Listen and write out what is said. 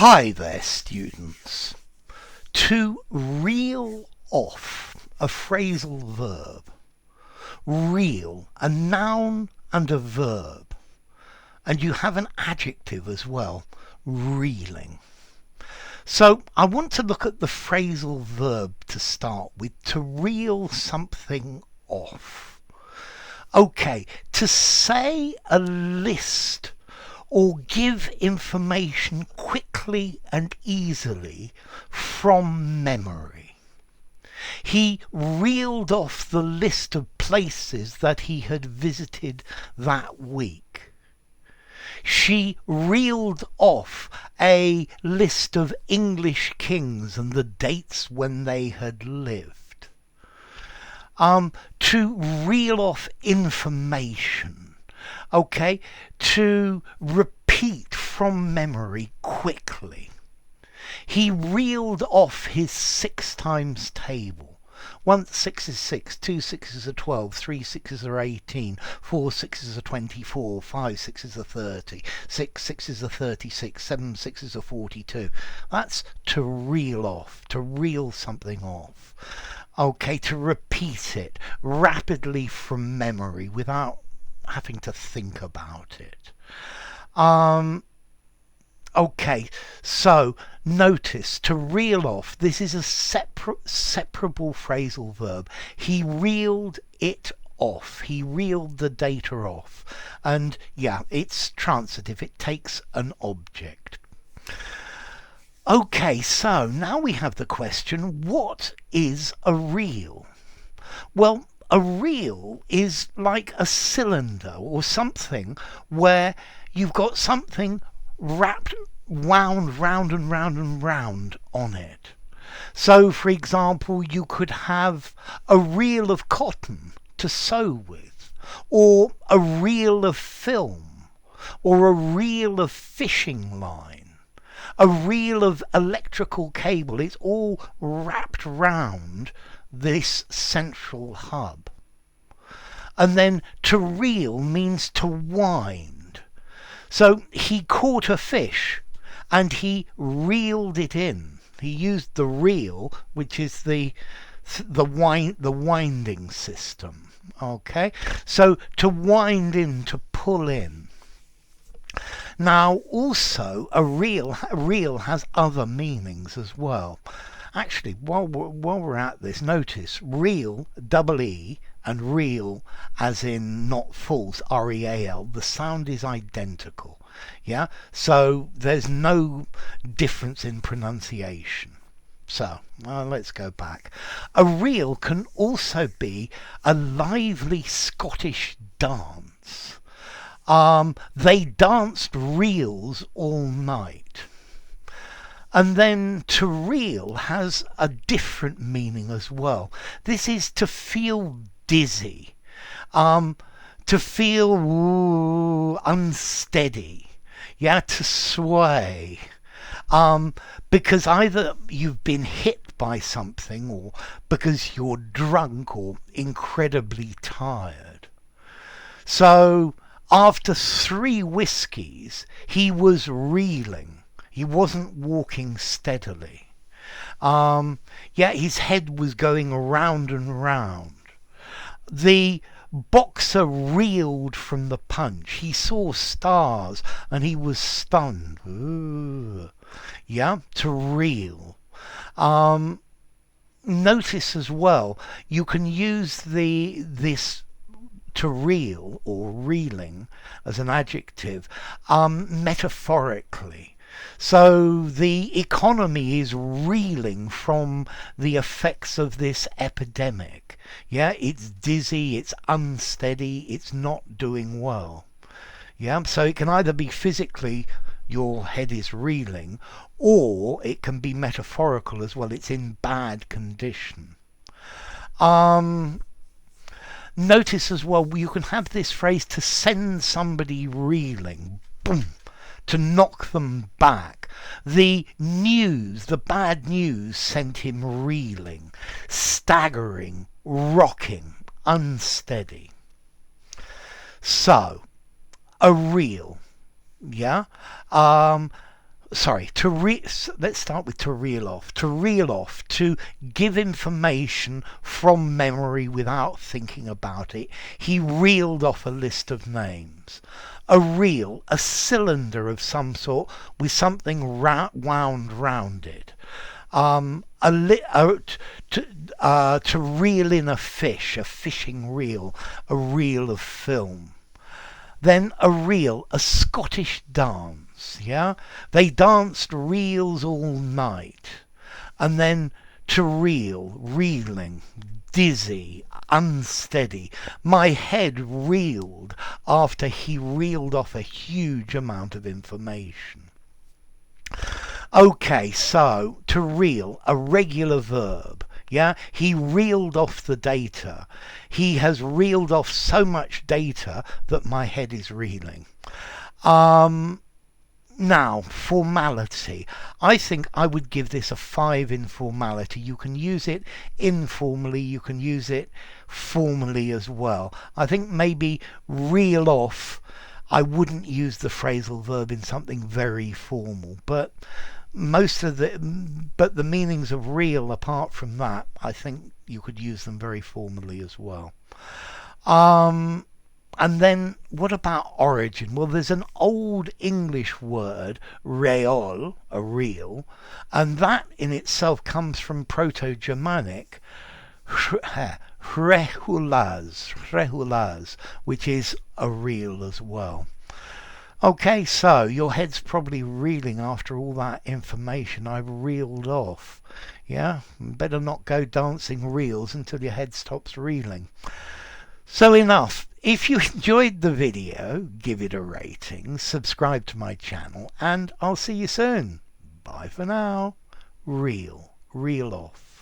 Hi there, students. To reel off, a phrasal verb. Reel, a noun and a verb. And you have an adjective as well, reeling. So I want to look at the phrasal verb to start with, to reel something off. Okay, to say a list or give information quickly and easily from memory. He reeled off the list of places that he had visited that week. She reeled off a list of English kings and the dates when they had lived. To reel off information. Okay, to repeat from memory quickly. He reeled off his 6 times table. 1 6 is 6, 2 6s are 12, 3 6s are 18, 4 6s are 24, 5 6s are 30, 6 6s are 36, 7 6s are 42. That's to reel off, to reel something off. Okay, to repeat it rapidly from memory without having to think about it. Okay, so notice, to reel off, this is a separable phrasal verb. He reeled it off. He reeled the data off. And yeah, it's transitive. It takes an object. Okay, so now we have the question, what is a reel? Well, a reel is like a cylinder or something where you've got something wound round and round and round on it. So, for example, you could have a reel of cotton to sew with, or a reel of film, or a reel of fishing line, a reel of electrical cable. It's all wrapped round this central hub. And then to reel means to wind. So he caught a fish and he reeled it in. He used the reel, which is the winding system. Okay, so to wind in, to pull in. Now also a reel has other meanings as well. Actually, while we're at this, notice reel, double E, and reel, as in not false, R-E-A-L, the sound is identical. Yeah, so there's no difference in pronunciation. So, let's go back. A reel can also be a lively Scottish dance. They danced reels all night. And then to reel has a different meaning as well. This is to feel dizzy, to feel unsteady, yeah, to sway, because either you've been hit by something or because you're drunk or incredibly tired. So after 3 whiskies, he was reeling. He wasn't walking steadily. His head was going round and round. The boxer reeled from the punch. He saw stars and he was stunned. Ooh. Yeah, to reel. Notice as well, you can use this to reel or reeling as an adjective metaphorically. So the economy is reeling from the effects of this epidemic. Yeah, it's dizzy, it's unsteady, it's not doing well. Yeah, so it can either be physically your head is reeling, or it can be metaphorical as well. It's in bad condition. Notice as well, you can have this phrase to send somebody reeling. Boom. To knock them back. The bad news sent him reeling, staggering, rocking, unsteady. So, a reel, yeah? sorry, let's start with to reel off. To reel off, to give information from memory without thinking about it. He reeled off a list of names. A reel, a cylinder of some sort with something wound round it. To reel in a fish, a fishing reel, a reel of film. Then a reel, a Scottish dance, yeah? They danced reels all night. And then to reel, reeling, dizzy, unsteady. My head reeled after he reeled off a huge amount of information. Okay, so to reel, a regular verb. Yeah, he reeled off the data. He has reeled off so much data that my head is reeling. Now, formality. I think I would give this a 5 in formality. You can use it informally, you can use it formally as well. I think maybe reel off, I wouldn't use the phrasal verb in something very formal, but the meanings of reel apart from that, I think you could use them very formally as well. And then what about origin? Well, there's an old English word, reol, a reel, and that in itself comes from Proto-Germanic rehulaz, which is a reel as well. Okay, so your head's probably reeling after all that information I've reeled off. Yeah, better not go dancing reels until your head stops reeling. So enough. If you enjoyed the video, give it a rating, subscribe to my channel, and I'll see you soon. Bye for now. Reel off.